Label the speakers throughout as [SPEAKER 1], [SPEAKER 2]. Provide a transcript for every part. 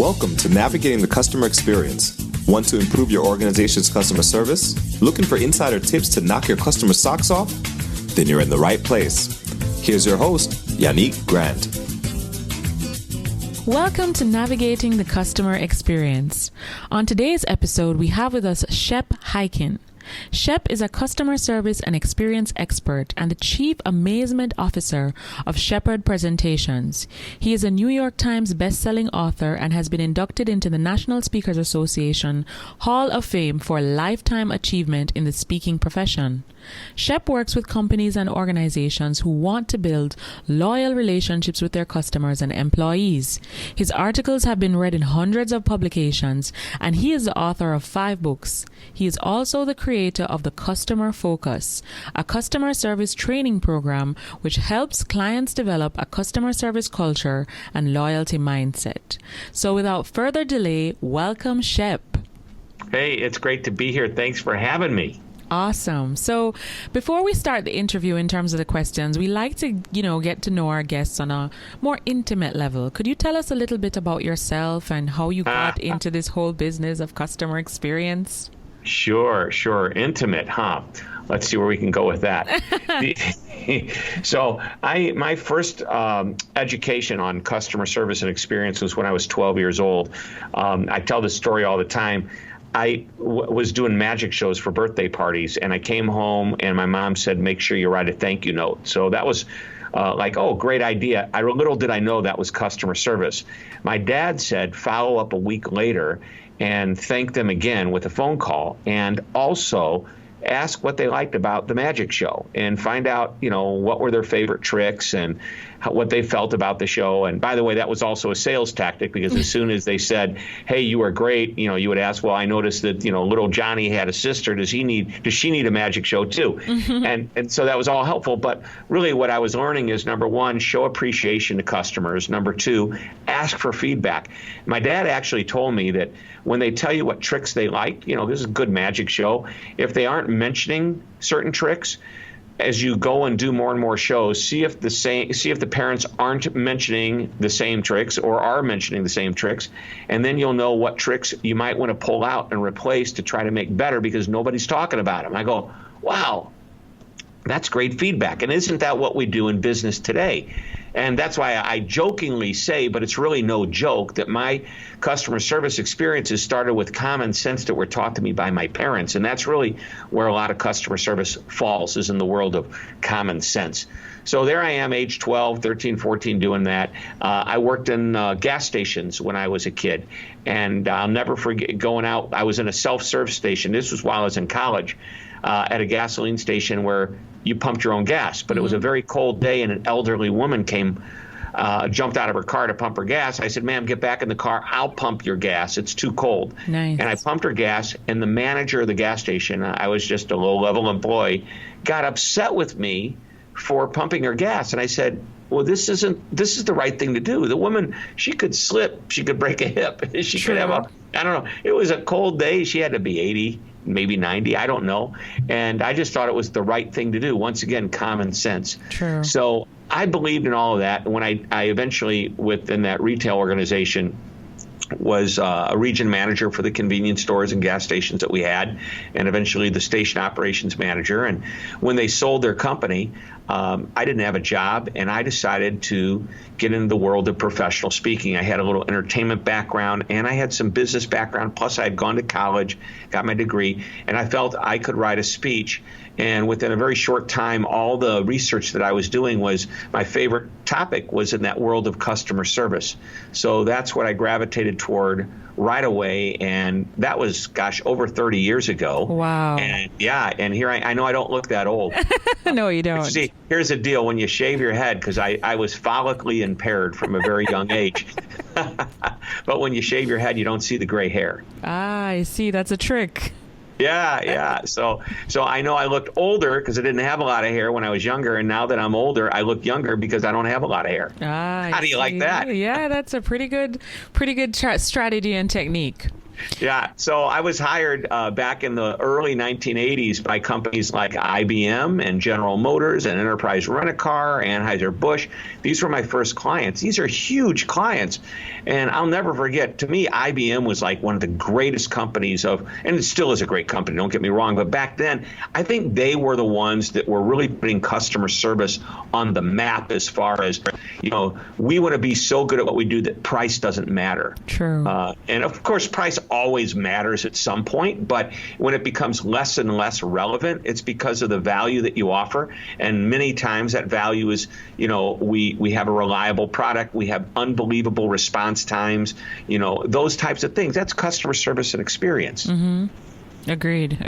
[SPEAKER 1] Welcome to Navigating the Customer Experience. Want to improve your organization's customer service? Looking for insider tips to knock your customer socks off? Then you're in the right place. Here's your host, Yannick Grant.
[SPEAKER 2] Welcome to Navigating the Customer Experience. On today's episode, we have with us Shep Hyken. Shep is a customer service and experience expert and the Chief Amazement Officer of Shepard Presentations. He is a New York Times best-selling author and has been inducted into the National Speakers Association Hall of Fame for lifetime achievement in the speaking profession. Shep works with companies and organizations who want to build loyal relationships with their customers and employees. His articles have been read in hundreds of publications, and he is the author of 5 books. He is also the creator of the Customer Focus, a customer service training program which helps clients develop a customer service culture and loyalty mindset. So without further delay, welcome Shep.
[SPEAKER 3] Hey, it's great to be here. Thanks for having me.
[SPEAKER 2] Awesome. So before we start the interview in terms of the questions, we like to, get to know our guests on a more intimate level. Could you tell us a little bit about yourself and how you got into this whole business of customer experience?
[SPEAKER 3] Sure. Intimate, huh? Let's see where we can go with that. So my first education on customer service and experience was when I was 12 years old. I tell this story all the time. I was doing magic shows for birthday parties, and I came home, and my mom said, make sure you write a thank you note. So that was great idea. Little did I know that was customer service. My dad said, follow up a week later and thank them again with a phone call, and also ask what they liked about the magic show and find out, what were their favorite tricks and what they felt about the show. And by the way, that was also a sales tactic, because as soon as they said, hey, you are great, you would ask, well, I noticed that, little Johnny had a sister. Does she need a magic show too? And so that was all helpful. But really what I was learning is, number one, show appreciation to customers. Number two, ask for feedback. My dad actually told me that when they tell you what tricks they like, this is a good magic show. If they aren't mentioning certain tricks, as you go and do more and more shows, see if the parents aren't mentioning the same tricks or are mentioning the same tricks, and then you'll know what tricks you might want to pull out and replace to try to make better, because nobody's talking about them. I go, wow, that's great feedback. And isn't that what we do in business today? And that's why I jokingly say, but it's really no joke, that my customer service experiences started with common sense that were taught to me by my parents. And that's really where a lot of customer service falls, is in the world of common sense. So there I am, age 12, 13, 14, doing that. I worked in gas stations when I was a kid. And I'll never forget going out. I was in a self-serve station. This was while I was in college, at a gasoline station where you pumped your own gas. But it was a very cold day, and an elderly woman jumped out of her car to pump her gas. I said, ma'am, get back in the car. I'll pump your gas. It's too cold.
[SPEAKER 2] Nice.
[SPEAKER 3] And I pumped her gas, and the manager of the gas station, I was just a low-level employee, got upset with me for pumping her gas. And I said, well, this is the right thing to do. The woman, she could slip. She could break a hip. She could have I don't know. It was a cold day. She had to be 80, maybe 90. I don't know. And I just thought it was the right thing to do. Once again, common sense.
[SPEAKER 2] True.
[SPEAKER 3] So I believed in all of that. When I eventually, within that retail organization, was a region manager for the convenience stores and gas stations that we had, and eventually the station operations manager. And when they sold their company, I didn't have a job, and I decided to get into the world of professional speaking. I had a little entertainment background, and I had some business background, plus I had gone to college, got my degree, and I felt I could write a speech. And within a very short time, all the research that I was doing was, my favorite topic was in that world of customer service. So that's what I gravitated toward right away. And that was, over 30 years ago.
[SPEAKER 2] Wow.
[SPEAKER 3] And and here I know I don't look that old.
[SPEAKER 2] No, you don't.
[SPEAKER 3] See, here's the deal. When you shave your head, because I was follically impaired from a very young age. But when you shave your head, you don't see the gray hair.
[SPEAKER 2] Ah, I see. That's a trick.
[SPEAKER 3] Yeah. So I know I looked older because I didn't have a lot of hair when I was younger, and now that I'm older, I look younger because I don't have a lot of hair.
[SPEAKER 2] Ah,
[SPEAKER 3] How do you like that?
[SPEAKER 2] Yeah, that's a pretty good strategy and technique.
[SPEAKER 3] Yeah. So I was hired back in the early 1980s by companies like IBM and General Motors and Enterprise Rent-A-Car, Anheuser-Busch. These were my first clients. These are huge clients. And I'll never forget, to me, IBM was like one of the greatest companies and it still is a great company, don't get me wrong, but back then, I think they were the ones that were really putting customer service on the map as far as, we want to be so good at what we do that price doesn't matter.
[SPEAKER 2] True.
[SPEAKER 3] And of course, price always matters at some point, but when it becomes less and less relevant, it's because of the value that you offer. And many times that value is, we have a reliable product, we have unbelievable response times, those types of things. That's customer service and experience.
[SPEAKER 2] Mm-hmm. Agreed.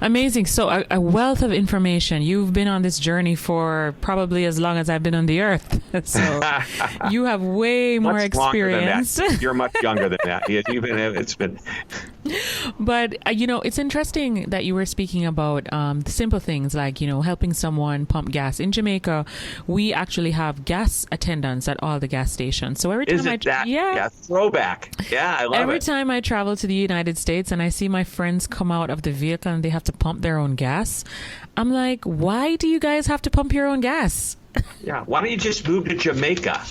[SPEAKER 2] Amazing. So a wealth of information. You've been on this journey for probably as long as I've been on the earth. So you have way more experience.
[SPEAKER 3] You're much younger than that. It's been.
[SPEAKER 2] But, it's interesting that you were speaking about simple things like, helping someone pump gas. In Jamaica, we actually have gas attendants at all the gas stations. So every time
[SPEAKER 3] throwback. Yeah, I love it.
[SPEAKER 2] Every time I travel to the United States and I see my friends come out of the vehicle and they have to pump their own gas, I'm like, why do you guys have to pump your own gas?
[SPEAKER 3] Yeah, why don't you just move to Jamaica?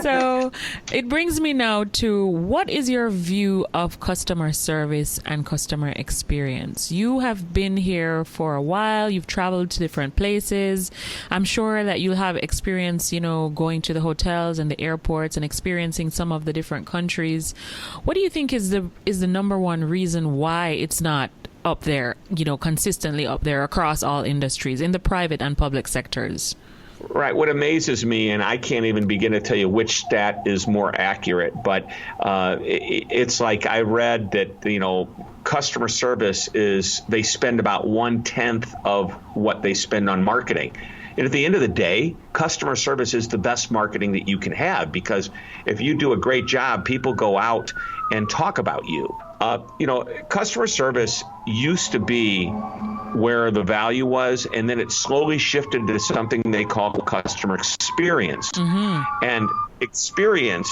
[SPEAKER 2] So it brings me now to, what is your view of customer service and customer experience? You have been here for a while. You've traveled to different places. I'm sure that you'll have experience, going to the hotels and the airports and experiencing some of the different countries. What do you think is the number one reason why it's not up there, consistently up there across all industries in the private and public sectors?
[SPEAKER 3] Right. What amazes me, and I can't even begin to tell you which stat is more accurate, but it's like I read that, customer service they spend about 1/10 of what they spend on marketing. And at the end of the day, customer service is the best marketing that you can have, because if you do a great job, people go out and talk about you. Customer service used to be where the value was, and then it slowly shifted to something they call customer experience. Mm-hmm. And experience,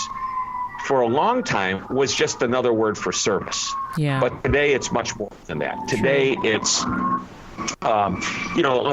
[SPEAKER 3] for a long time, was just another word for service.
[SPEAKER 2] Yeah.
[SPEAKER 3] But today it's much more than that. Today it's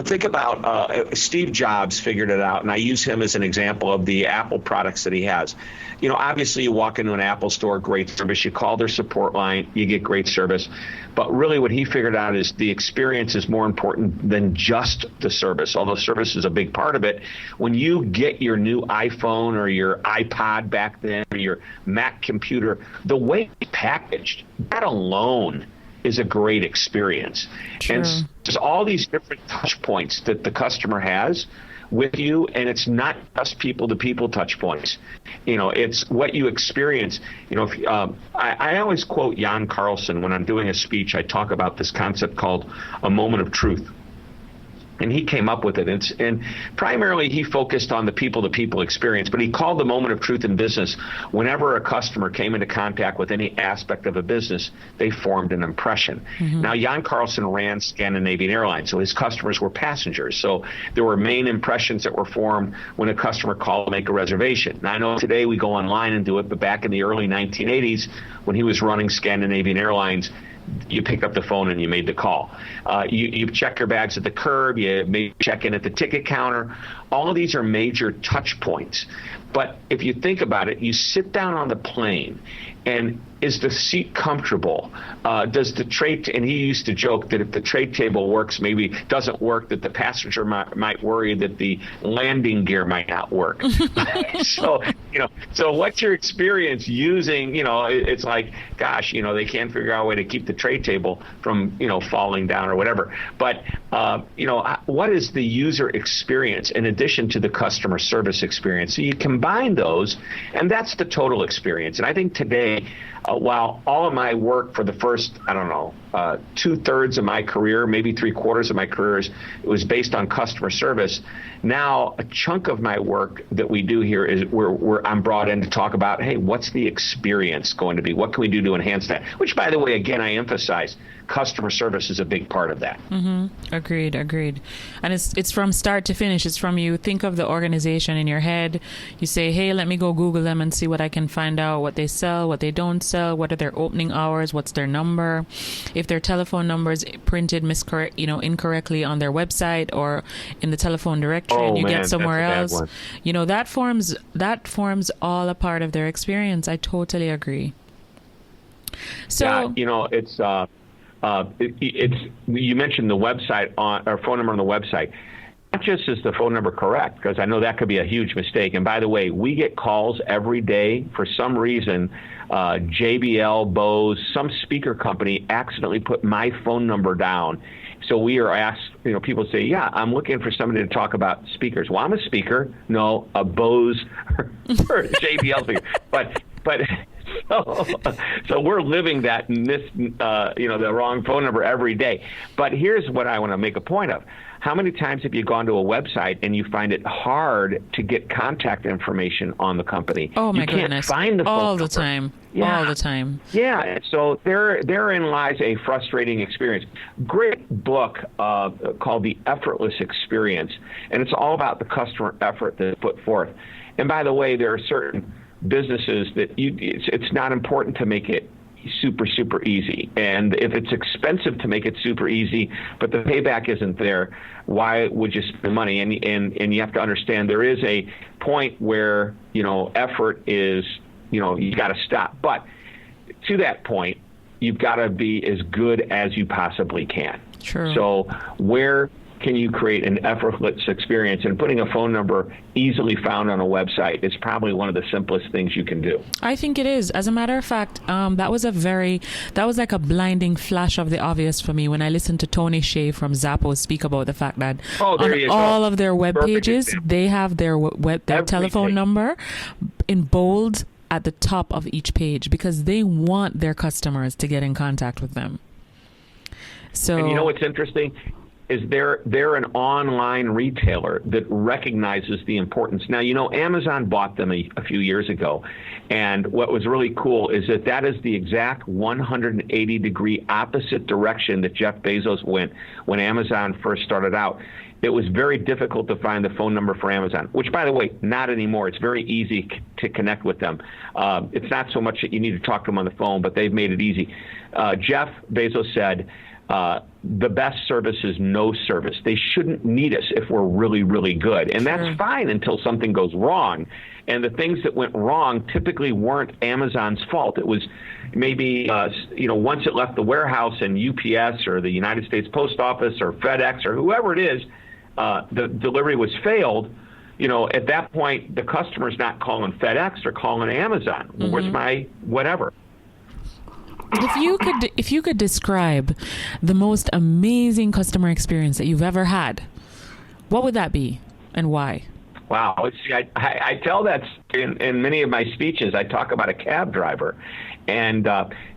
[SPEAKER 3] think about Steve Jobs figured it out, and I use him as an example of the Apple products that he has. Obviously you walk into an Apple store, great service, you call their support line, you get great service. But really what he figured out is the experience is more important than just the service, although service is a big part of it. When you get your new iPhone or your iPod back then, or your Mac computer, the way it's packaged, that alone is a great experience.
[SPEAKER 2] True.
[SPEAKER 3] And there's all these different touch points that the customer has with you, and it's not just people-to-people touch points. It's what you experience. I always quote Jan Carlson when I'm doing a speech. I talk about this concept called a moment of truth. And he came up with it. And primarily he focused on the people-to-people experience, but he called the moment of truth in business whenever a customer came into contact with any aspect of a business, they formed an impression. Mm-hmm. Now, Jan Carlson ran Scandinavian Airlines, so his customers were passengers. So there were main impressions that were formed when a customer called to make a reservation. Now, I know today we go online and do it, but back in the early 1980s, when he was running Scandinavian Airlines, you picked up the phone and you made the call. You check your bags at the curb, you may check in at the ticket counter. All of these are major touch points. But if you think about it, you sit down on the plane, and is the seat comfortable? Does the tray, and he used to joke that if the tray table works, maybe doesn't work, that the passenger might worry that the landing gear might not work. So what's your experience using, it's like, gosh, they can't figure out a way to keep the tray table from, falling down or whatever. But, what is the user experience in addition to the customer service experience? So you combine those, and that's the total experience. And I think today, while all of my work for the first, 2/3 of my career, maybe 3/4 of my career, it was based on customer service. Now, a chunk of my work that we do here is where I'm brought in to talk about, hey, what's the experience going to be? What can we do to enhance that? Which, by the way, again, I emphasize, customer service is a big part of that.
[SPEAKER 2] Agreed. And it's from start to finish. It's from you think of the organization in your head. You say, hey, let me go Google them and see what I can find out, what they sell, what they don't sell, what are their opening hours, what's their number, if their telephone number is printed incorrectly on their website or in the telephone directory and you get somewhere else. That forms all a part of their experience. I totally agree. So
[SPEAKER 3] it's you mentioned the website or phone number on the website. Not just is the phone number correct, because I know that could be a huge mistake. And by the way, we get calls every day. For some reason, JBL, Bose, some speaker company accidentally put my phone number down. So we are asked, people say, yeah, I'm looking for somebody to talk about speakers. Well, I'm a speaker. No, a Bose or JBL speaker. But so we're living that in this, the wrong phone number every day. But here's what I want to make a point of. How many times have you gone to a website and you find it hard to get contact information on the company?
[SPEAKER 2] Oh, my goodness.
[SPEAKER 3] You can't find the phone
[SPEAKER 2] all
[SPEAKER 3] number.
[SPEAKER 2] the time.
[SPEAKER 3] Yeah.
[SPEAKER 2] All the time.
[SPEAKER 3] Yeah. So therein lies a frustrating experience. Great book called The Effortless Experience. And it's all about the customer effort that's put forth. And by the way, there are certain businesses that it's not important to make it super, super easy. And if it's expensive to make it super easy, but the payback isn't there, why would you spend money? And you have to understand there is a point where, effort is, you got to stop. But to that point, you've got to be as good as you possibly can.
[SPEAKER 2] True.
[SPEAKER 3] So where can you create an effortless experience? And putting a phone number easily found on a website is probably one of the simplest things you can do.
[SPEAKER 2] I think it is. As a matter of fact, that was like a blinding flash of the obvious for me when I listened to Tony Shea from Zappos speak about the fact that on all of their web pages, they have their telephone number in bold at the top of each page because they want their customers to get in contact with them. So,
[SPEAKER 3] and you know what's interesting? Is they're an online retailer that recognizes the importance. Now, Amazon bought them a few years ago, and what was really cool is that is the exact 180-degree opposite direction that Jeff Bezos went when Amazon first started out. It was very difficult to find the phone number for Amazon, which, by the way, not anymore. It's very easy to connect with them. It's not so much that you need to talk to them on the phone, but they've made it easy. Jeff Bezos said, the best service is no service. They shouldn't need us if we're really, really good. And that's fine until something goes wrong. And the things that went wrong typically weren't Amazon's fault. It was maybe, once it left the warehouse and UPS or the United States Post Office or FedEx or whoever it is, the delivery was failed. At that point, the customer's not calling FedEx, they're calling Amazon. Mm-hmm. Where's my whatever?
[SPEAKER 2] If you could describe the most amazing customer experience that you've ever had, what would that be and why?
[SPEAKER 3] Wow. See, I tell that in many of my speeches. I talk about a cab driver, and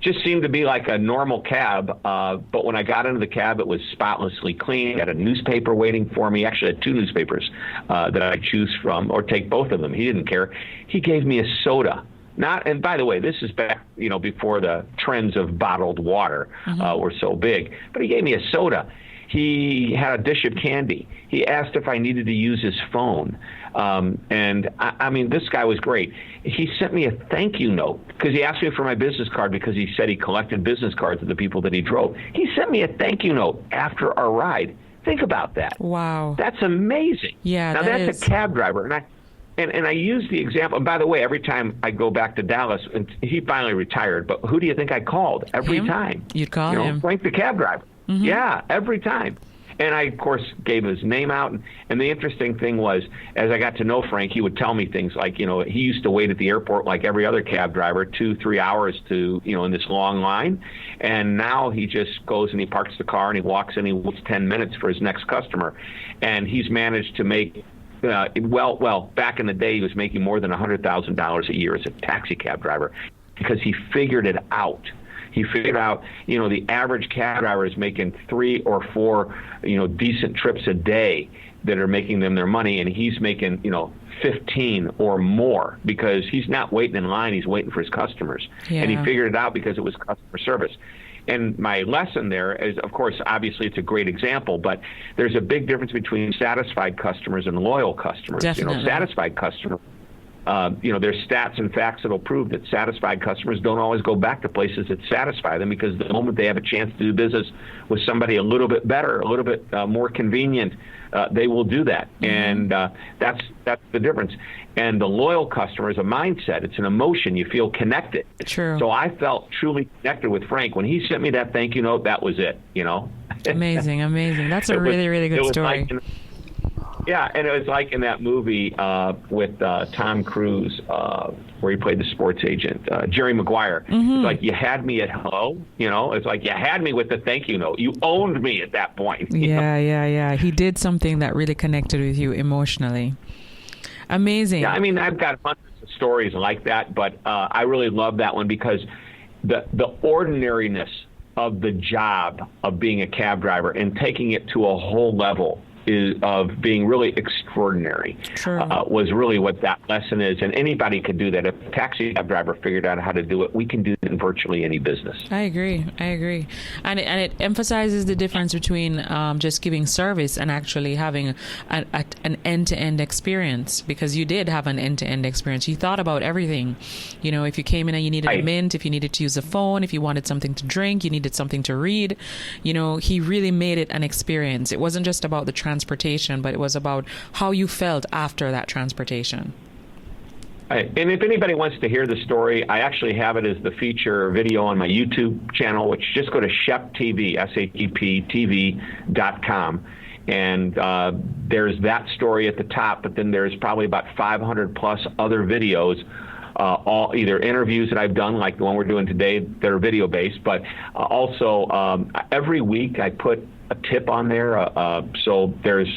[SPEAKER 3] just seemed to be like a normal cab. But when I got into the cab, it was spotlessly clean. I had a newspaper waiting for me. Actually, I had 2 newspapers that I choose from, or take both of them. He didn't care. He gave me a soda. And by the way, this is back, before the trends of bottled water were so big. But he gave me a soda. He had a dish of candy. He asked if I needed to use his phone. And I mean, this guy was great. He sent me a thank you note because he asked me for my business card because he said he collected business cards of the people that he drove. He sent me a thank you note after our ride. Think about that.
[SPEAKER 2] Wow.
[SPEAKER 3] That's amazing.
[SPEAKER 2] Yeah,
[SPEAKER 3] now that's a cab driver. And I use the example. And by the way, every time I go back to Dallas, and he finally retired, but who do you think I called every time?
[SPEAKER 2] You'd call him.
[SPEAKER 3] Frank the cab driver. Mm-hmm. Yeah, every time. And I, of course, gave his name out. And the interesting thing was, as I got to know Frank, he would tell me things like, he used to wait at the airport like every other cab driver, 2-3 hours in this long line. And now he just goes and he parks the car and he walks in, he waits 10 minutes for his next customer. And he's managed to make back in the day, he was making more than $100,000 a year as a taxi cab driver because he figured it out. He figured out, the average cab driver is making 3 or 4, decent trips a day that are making them their money, and he's making, 15 or more because he's not waiting in line, he's waiting for his customers.
[SPEAKER 2] Yeah.
[SPEAKER 3] And he figured it out because it was customer service. And my lesson there is, of course, obviously it's a great example, but there's a big difference between satisfied customers and loyal customers.
[SPEAKER 2] Definitely.
[SPEAKER 3] Satisfied customers, there's stats and facts that'll prove that satisfied customers don't always go back to places that satisfy them, because the moment they have a chance to do business with somebody a little bit better, a little bit more convenient, they will do that. And that's the difference. And the loyal customer is a mindset. It's an emotion. You feel connected.
[SPEAKER 2] True.
[SPEAKER 3] So I felt truly connected with Frank. When he sent me that thank you note, that was it,
[SPEAKER 2] Amazing. That's a really, really good story.
[SPEAKER 3] Yeah, and it was like in that movie with Tom Cruise, where he played the sports agent, Jerry Maguire. It's like, you had me at hello, It's like, you had me with the thank you note. You owned me at that point.
[SPEAKER 2] Yeah. He did something that really connected with you emotionally. Amazing.
[SPEAKER 3] Yeah, I mean, I've got hundreds of stories like that, but I really love that one because the ordinariness of the job of being a cab driver and taking it to a whole level of being really extraordinary was really what that lesson is. And anybody could do that. If a taxi cab driver figured out how to do it, we can do it in virtually any business.
[SPEAKER 2] I agree. And it emphasizes the difference between just giving service and actually having an end-to-end experience, because you did have an end-to-end experience. You thought about everything. If you came in and you needed a mint, if you needed to use a phone, if you wanted something to drink, you needed something to read, he really made it an experience. It wasn't just about the transportation, but it was about how you felt after that transportation.
[SPEAKER 3] And if anybody wants to hear the story, I actually have it as the feature video on my YouTube channel, which just go to Shep TV, SHEPTV.com. And there's that story at the top, but then there's probably about 500 plus other videos, all either interviews that I've done, like the one we're doing today, that are video based, but also every week I put a tip on there. So there's,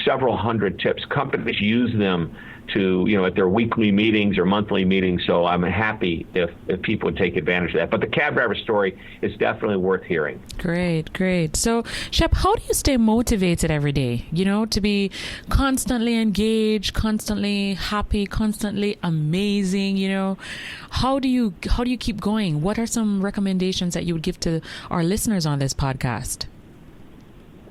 [SPEAKER 3] several hundred tips. Companies use them to, at their weekly meetings or monthly meetings. So I'm happy if people would take advantage of that. But the cab driver story is definitely worth hearing.
[SPEAKER 2] Great. So, Shep, how do you stay motivated every day? To be constantly engaged, constantly happy, constantly amazing. How do you keep going? What are some recommendations that you would give to our listeners on this podcast?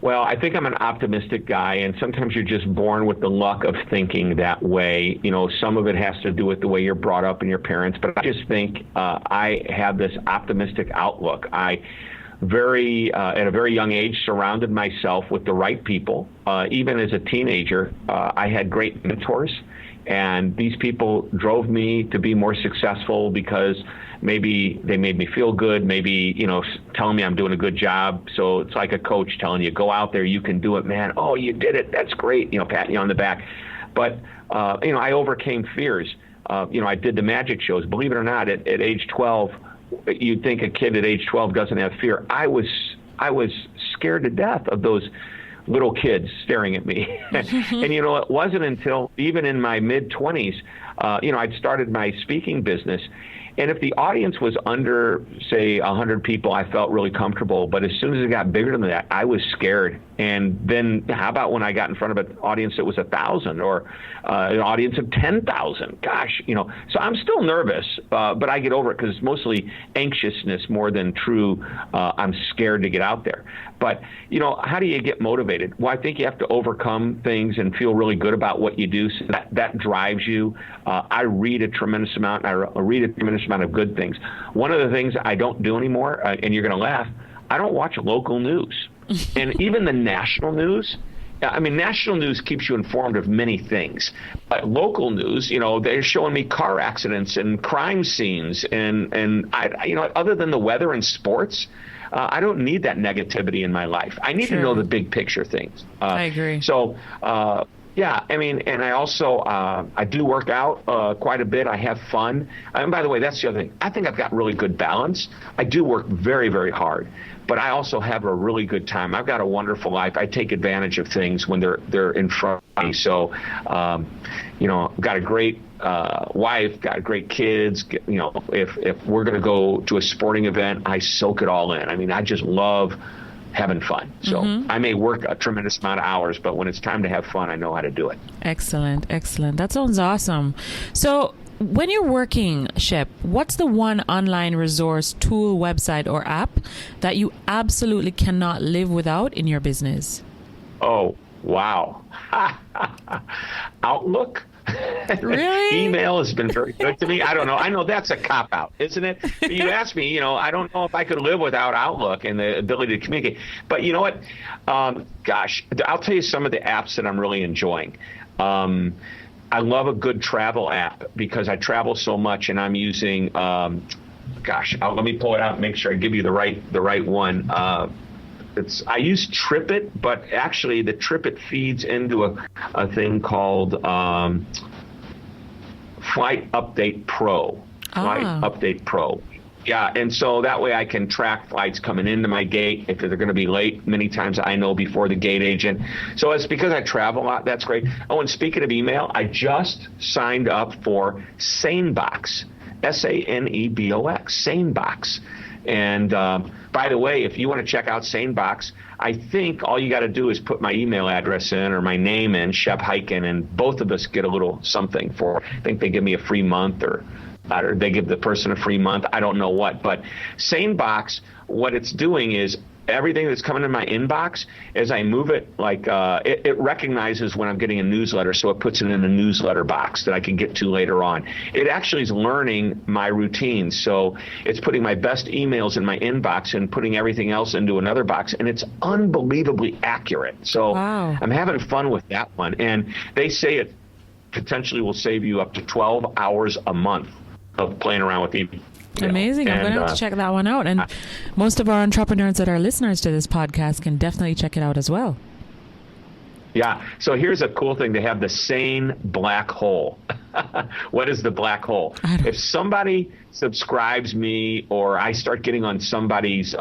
[SPEAKER 3] Well, I think I'm an optimistic guy, and sometimes you're just born with the luck of thinking that way. Some of it has to do with the way you're brought up and your parents, but I just think I have this optimistic outlook. I at a very young age, surrounded myself with the right people. Even as a teenager, I had great mentors, and these people drove me to be more successful because maybe they made me feel good, maybe, telling me I'm doing a good job. So it's like a coach telling you, go out there, you can do it, man. Oh, you did it. That's great. Patting you on the back. But, I overcame fears. I did the magic shows. Believe it or not, at age 12, you'd think a kid at age 12 doesn't have fear. I was scared to death of those little kids staring at me. And, it wasn't until even in my mid-20s, I'd started my speaking business. And if the audience was under, say, 100 people, I felt really comfortable. But as soon as it got bigger than that, I was scared. And then how about when I got in front of an audience that was 1,000 or an audience of 10,000? Gosh, so I'm still nervous, but I get over it because it's mostly anxiousness more than true. I'm scared to get out there. But, how do you get motivated? Well, I think you have to overcome things and feel really good about what you do. So that drives you. I read a tremendous amount. I read a tremendous amount of good things. One of the things I don't do anymore, and you're going to laugh, I don't watch local news. And even the national news, national news keeps you informed of many things. But local news, they're showing me car accidents and crime scenes. And I other than the weather and sports, I don't need that negativity in my life. I need to know the big picture things.
[SPEAKER 2] I agree.
[SPEAKER 3] So, and I also, I do work out quite a bit. I have fun. And by the way, that's the other thing. I think I've got really good balance. I do work very, very hard, but I also have a really good time. I've got a wonderful life. I take advantage of things when they're in front So, got a great wife, got great kids. If we're going to go to a sporting event, I soak it all in. I mean, I just love having fun. So I may work a tremendous amount of hours, but when it's time to have fun, I know how to do it.
[SPEAKER 2] Excellent. That sounds awesome. So when you're working, Shep, what's the one online resource, tool, website, or app that you absolutely cannot live without in your business?
[SPEAKER 3] Oh, wow. Outlook.
[SPEAKER 2] Really?
[SPEAKER 3] Email has been very good to me. I don't know. I know that's a cop-out, isn't it? You asked me, I don't know if I could live without Outlook and the ability to communicate. But you know what? Gosh, I'll tell you some of the apps that I'm really enjoying. I love a good travel app because I travel so much, and I'm using, let me pull it out and make sure I give you the right one. I use TripIt, but actually the TripIt feeds into a thing called Flight Update Pro. Flight Update Pro. Yeah, and so that way I can track flights coming into my gate. If they're going to be late, many times I know before the gate agent. So it's because I travel a lot. That's great. Oh, and speaking of email, I just signed up for SaneBox, SANEBOX, SaneBox. And by the way, if you want to check out SaneBox, I think all you got to do is put my email address in or my name in, Shep Hyken, and both of us get a little something for. I think they give me a free month or they give the person a free month. I don't know what. But SaneBox, what it's doing is everything that's coming in my inbox, as I move it, it recognizes when I'm getting a newsletter, so it puts it in a newsletter box that I can get to later on. It actually is learning my routines, so it's putting my best emails in my inbox and putting everything else into another box, and it's unbelievably accurate. So
[SPEAKER 2] wow.
[SPEAKER 3] I'm having fun with that one, and they say it potentially will save you up to 12 hours a month of playing around with email.
[SPEAKER 2] Amazing. I'm going to have to check that one out. And most of our entrepreneurs that are listeners to this podcast can definitely check it out as well.
[SPEAKER 3] Yeah. So here's a cool thing. They have the Sane black hole. What is the black hole? If somebody subscribes me or I start getting on somebody's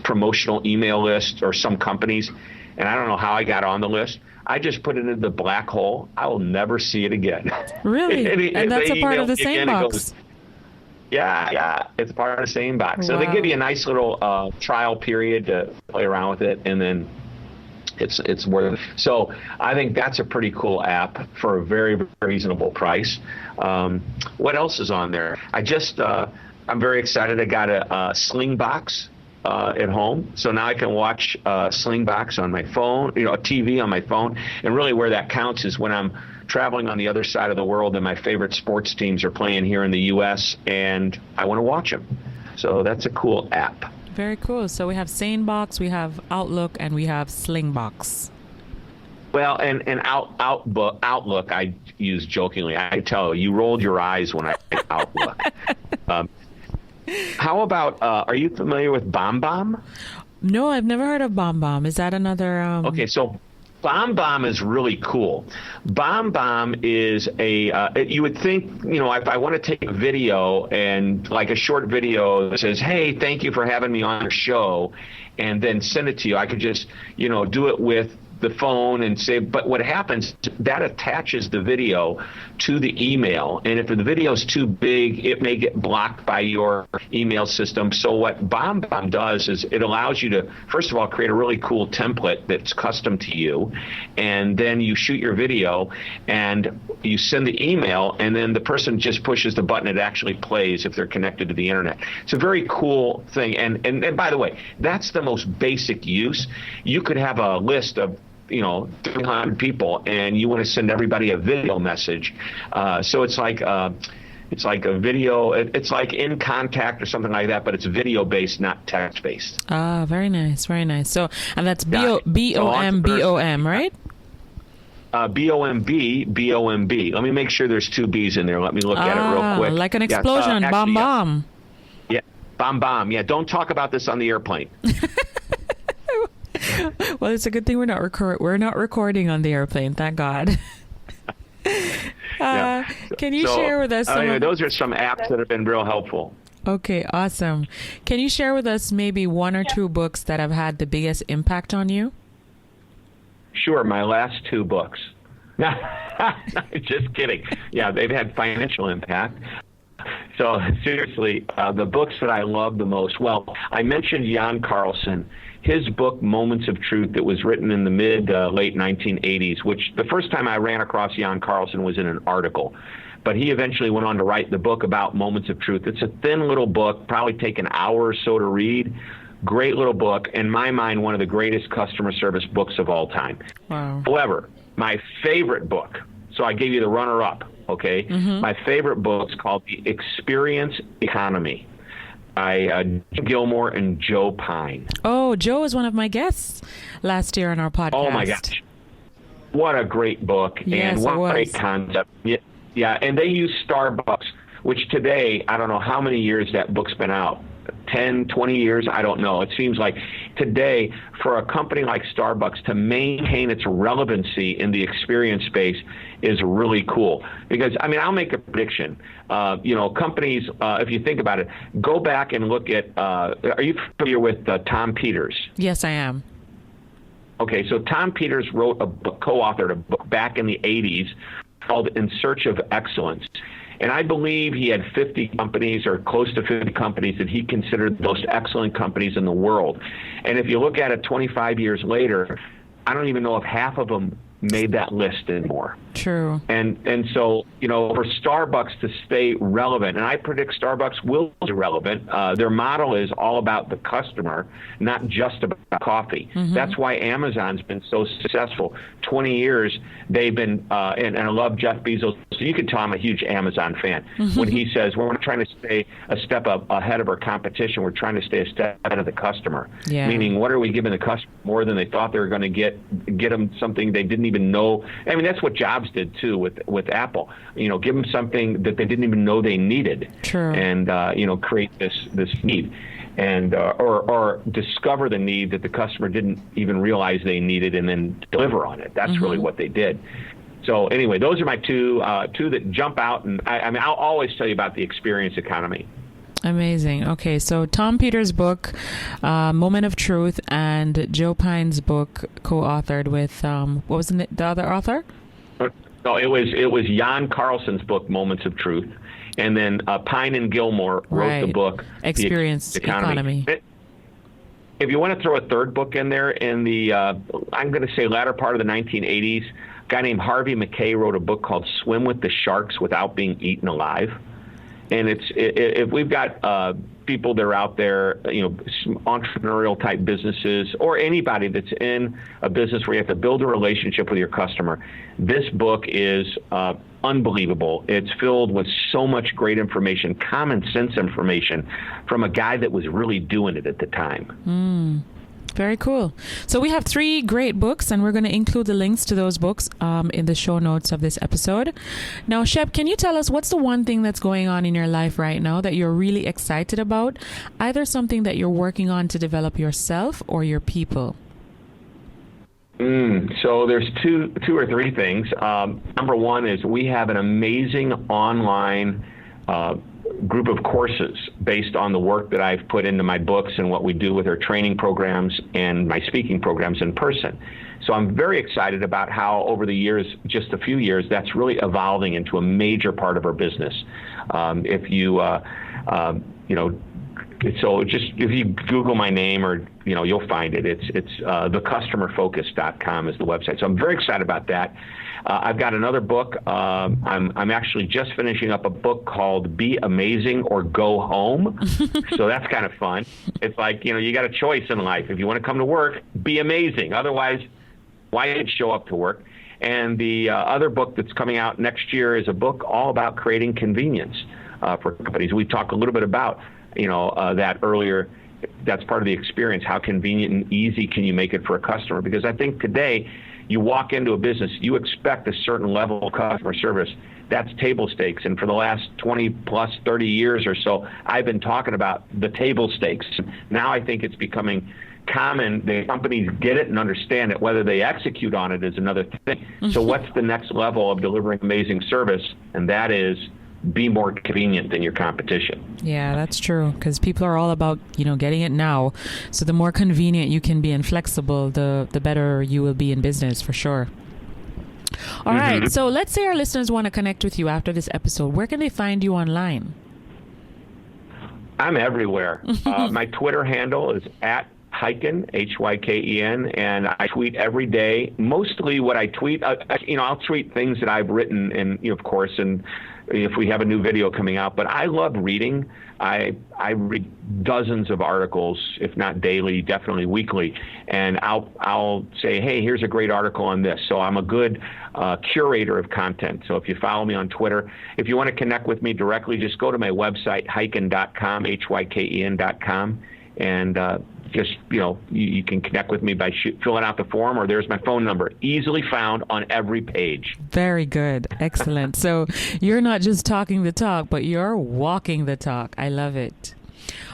[SPEAKER 3] promotional email list or some companies, and I don't know how I got on the list, I just put it into the black hole. I will never see it again.
[SPEAKER 2] Really? And that's a part of the SaneBox.
[SPEAKER 3] Yeah, it's part of the SaneBox.
[SPEAKER 2] Wow.
[SPEAKER 3] So they give you a nice little trial period to play around with it, and then it's worth it. So I think that's a pretty cool app for a very, very reasonable price. What else is on there? I'm very excited. I got a Slingbox at home, so now I can watch Slingbox on my phone, a TV on my phone, and really where that counts is when I'm traveling on the other side of the world and my favorite sports teams are playing here in the U.S. and I want to watch them. So that's a cool app.
[SPEAKER 2] Very cool. So we have SaneBox, we have Outlook, and we have Slingbox.
[SPEAKER 3] Well, and Outlook, I use jokingly. I tell you rolled your eyes when I said Outlook. How about, are you familiar with BombBomb?
[SPEAKER 2] No, I've never heard of BombBomb. Is that another...
[SPEAKER 3] Okay, so BombBomb is really cool. BombBomb is you would think, if I want to take a video and like a short video that says, hey, thank you for having me on your show, and then send it to you, I could just, do it with the phone and say, but what happens, that attaches the video to the email. And if the video is too big, it may get blocked by your email system. So what BombBomb does is it allows you to, first of all, create a really cool template that's custom to you. And then you shoot your video and you send the email, and then the person just pushes the button. It actually plays if they're connected to the internet. It's a very cool thing. And by the way, that's the most basic use. You could have a list of 300 people, and you want to send everybody a video message. So it's like a video. It's like In Contact or something like that, but it's video based, not text based.
[SPEAKER 2] Ah, very nice, very nice. So, and that's BOMBOM, right? BOMB.
[SPEAKER 3] Let me make sure there's two B's in there. Let me look at it real quick.
[SPEAKER 2] Like an explosion, bomb.
[SPEAKER 3] Yeah, bomb. Yeah, don't talk about this on the airplane.
[SPEAKER 2] Well, it's a good thing we're not recording on the airplane. Thank God. Can you share with us?
[SPEAKER 3] Those are some apps that have been real helpful.
[SPEAKER 2] Okay, awesome. Can you share with us maybe one or two books that have had the biggest impact on you?
[SPEAKER 3] Sure. My last two books. Just kidding. Yeah, they've had financial impact. So seriously, the books that I love the most, well, I mentioned Jan Carlson. His book, Moments of Truth, that was written in the late 1980s, which the first time I ran across Jan Carlson was in an article. But he eventually went on to write the book about Moments of Truth. It's a thin little book, probably take an hour or so to read. Great little book. In my mind, one of the greatest customer service books of all time.
[SPEAKER 2] Wow.
[SPEAKER 3] However, my favorite book, so I gave you the runner-up, okay? My favorite book is called The Experience Economy by Jim Gilmore and Joe Pine.
[SPEAKER 2] Oh, Joe was one of my guests last year on our podcast.
[SPEAKER 3] Oh, my gosh. What a great book.
[SPEAKER 2] Yes,
[SPEAKER 3] and what a great concept. Yeah, and they use Starbucks, which today, I don't know how many years that book's been out. 10, 20 years, I don't know. It seems like today, for a company like Starbucks to maintain its relevancy in the experience space is really cool. Because, I mean, I'll make a prediction. Companies, if you think about it, go back and look at, are you familiar with Tom Peters?
[SPEAKER 2] Yes, I am.
[SPEAKER 3] Okay, so Tom Peters wrote a book, co-authored a book back in the 80s called In Search of Excellence. And I believe he had 50 companies or close to 50 companies that he considered the most excellent companies in the world. And if you look at it 25 years later, I don't even know if half of them made that list anymore.
[SPEAKER 2] True.
[SPEAKER 3] And so, for Starbucks to stay relevant, and I predict Starbucks will be relevant, their model is all about the customer, not just about coffee. That's why Amazon's been so successful. 20 years, they've been, and I love Jeff Bezos. So you can tell I'm a huge Amazon fan. When he says, we're not trying to stay a step up ahead of our competition, we're trying to stay a step ahead of the customer. Yeah. Meaning, what are we giving the customer more than they thought they were going to get them something they didn't even know? I mean, that's what Jobs did too with Apple. Give them something that they didn't even know they needed.
[SPEAKER 2] True.
[SPEAKER 3] And create this need, and or discover the need that the customer didn't even realize they needed, and then deliver on it. That's really what they did. So anyway, those are my two that jump out, and I mean, I'll always tell you about the experience economy.
[SPEAKER 2] Amazing. Okay, so Tom Peters' book, Moment of Truth, and Joe Pine's book, co-authored with what was the other author?
[SPEAKER 3] No, it was Jan Carlson's book, Moments of Truth, and then Pine and Gilmore wrote the book,
[SPEAKER 2] Experience Economy.
[SPEAKER 3] If you want to throw a third book in there, in the I'm going to say latter part of the 1980s, a guy named Harvey Mackay wrote a book called Swim with the Sharks Without Being Eaten Alive. And if we've got people that are out there, entrepreneurial type businesses, or anybody that's in a business where you have to build a relationship with your customer, this book is unbelievable. It's filled with so much great information, common sense information from a guy that was really doing it at the time.
[SPEAKER 2] Very cool. So we have 3 great books, and we're going to include the links to those books in the show notes of this episode. Now, Shep, can you tell us what's the one thing that's going on in your life right now that you're really excited about? Either something that you're working on to develop yourself or your people.
[SPEAKER 3] So there's two or three things. Number one is we have an amazing online group of courses based on the work that I've put into my books and what we do with our training programs and my speaking programs in person. So I'm very excited about how over the years, just a few years, that's really evolving into a major part of our business. So just if you Google my name, or you'll find it. It's thecustomerfocus.com is the website. So I'm very excited about that. I've got another book. I'm actually just finishing up a book called Be Amazing or Go Home. So that's kind of fun. It's like, you got a choice in life. If you want to come to work, be amazing. Otherwise, why show up to work? And the other book that's coming out next year is a book all about creating convenience for companies. We talked a little bit about that earlier. That's part of the experience. How convenient and easy can you make it for a customer? Because I think today, you walk into a business, you expect a certain level of customer service. That's table stakes. And for the last 20 plus 30 years or so, I've been talking about the table stakes. Now I think it's becoming common. The companies get it and understand it. Whether they execute on it is another thing. So what's the next level of delivering amazing service? And that is be more convenient than your competition.
[SPEAKER 2] Yeah, that's true, because people are all about, getting it now. So the more convenient you can be and flexible, the better you will be in business, for sure. All right. So let's say our listeners want to connect with you after this episode. Where can they find you online?
[SPEAKER 3] I'm everywhere. My Twitter handle is at Hyken, Hyken, and I tweet every day. Mostly what I tweet, I'll tweet things that I've written, and of course, and if we have a new video coming out. But I love reading. I read dozens of articles, if not daily, definitely weekly, and I'll say, hey, here's a great article on this. So I'm a good curator of content. So if you follow me on Twitter, if you want to connect with me directly, just go to my website, hyken.com, Hyken.com, and just, you can connect with me by filling out the form, or there's my phone number, easily found on every page.
[SPEAKER 2] Very good. Excellent. So you're not just talking the talk, but you're walking the talk. I love it.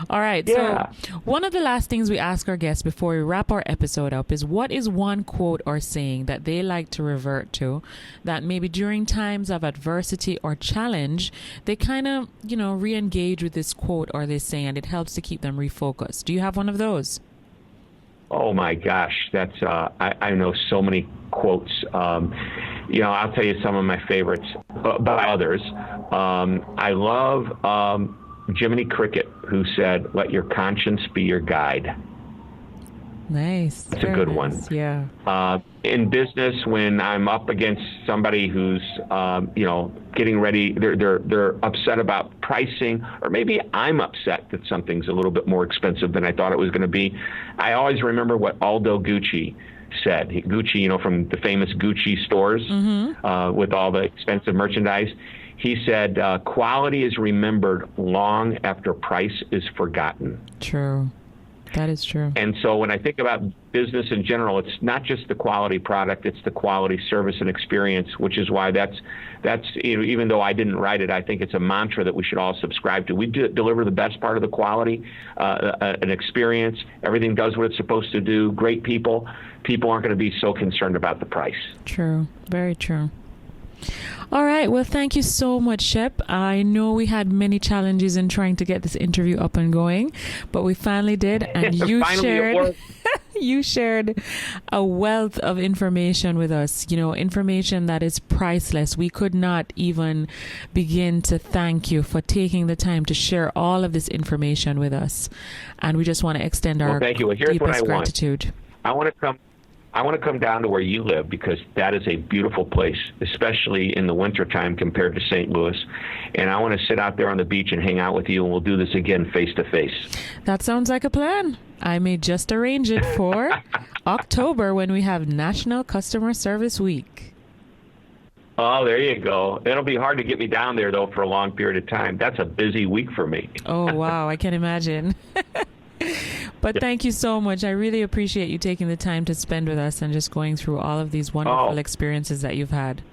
[SPEAKER 2] All right.
[SPEAKER 3] Yeah.
[SPEAKER 2] So one of the last things we ask our guests before we wrap our episode up is, what is one quote or saying that they like to revert to, that maybe during times of adversity or challenge, they kind of, re-engage with this quote or this saying, and it helps to keep them refocused. Do you have one of those?
[SPEAKER 3] Oh my gosh, that's I know so many quotes. I'll tell you some of my favorites, by others. I love Jiminy Cricket, who said, "Let your conscience be your guide."
[SPEAKER 2] Nice.
[SPEAKER 3] That's a good one.
[SPEAKER 2] Yeah.
[SPEAKER 3] In business, when I'm up against somebody who's, getting ready, they're upset about pricing, or maybe I'm upset that something's a little bit more expensive than I thought it was going to be. I always remember what Aldo Gucci said. Gucci, from the famous Gucci stores, with all the expensive merchandise. He said, quality is remembered long after price is forgotten.
[SPEAKER 2] True. That is true.
[SPEAKER 3] And so when I think about business in general, it's not just the quality product, it's the quality service and experience, which is why that's even though I didn't write it, I think it's a mantra that we should all subscribe to. We deliver the best part of the quality, an experience. Everything does what it's supposed to do. Great people. People aren't going to be so concerned about the price.
[SPEAKER 2] True. Very true. All right. Well, thank you so much, Shep. I know we had many challenges in trying to get this interview up and going, but we finally did. And you shared a wealth of information with us, information that is priceless. We could not even begin to thank you for taking the time to share all of this information with us. And we just want to extend our deepest gratitude.
[SPEAKER 3] I want to come down to where you live, because that is a beautiful place, especially in the wintertime compared to St. Louis. And I want to sit out there on the beach and hang out with you, and we'll do this again face to face.
[SPEAKER 2] That sounds like a plan. I may just arrange it for October, when we have National Customer Service Week.
[SPEAKER 3] Oh, there you go. It'll be hard to get me down there, though, for a long period of time. That's a busy week for me.
[SPEAKER 2] Oh, wow. I can imagine. But thank you so much. I really appreciate you taking the time to spend with us and just going through all of these wonderful experiences that you've had.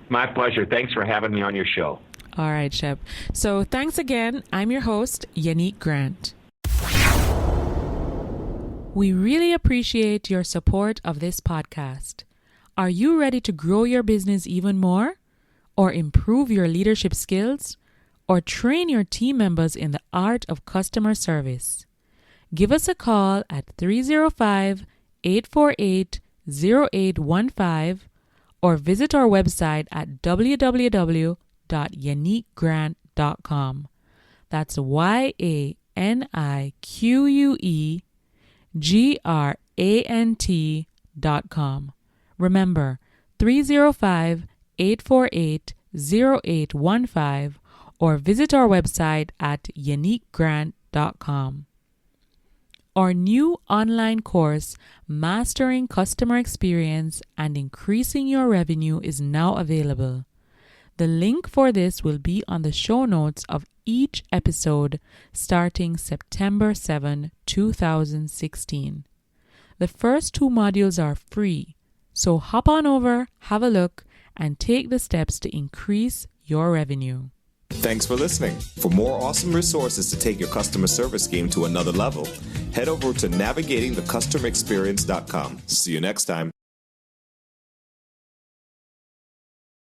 [SPEAKER 3] My pleasure. Thanks for having me on your show.
[SPEAKER 2] All right, Shep. So thanks again. I'm your host, Yannick Grant. We really appreciate your support of this podcast. Are you ready to grow your business even more, or improve your leadership skills, or train your team members in the art of customer service? Give us a call at 305-848-0815 or visit our website at www.yannickgrant.com. That's YANNIQUEGRANT.com. Remember, 305-848-0815 or visit our website at yannickgrant.com. Our new online course, Mastering Customer Experience and Increasing Your Revenue, is now available. The link for this will be on the show notes of each episode starting September 7, 2016. The first 2 modules are free, so hop on over, have a look, and take the steps to increase your revenue.
[SPEAKER 1] Thanks for listening. For more awesome resources to take your customer service game to another level, head over to navigatingthecustomerexperience.com. See you next time.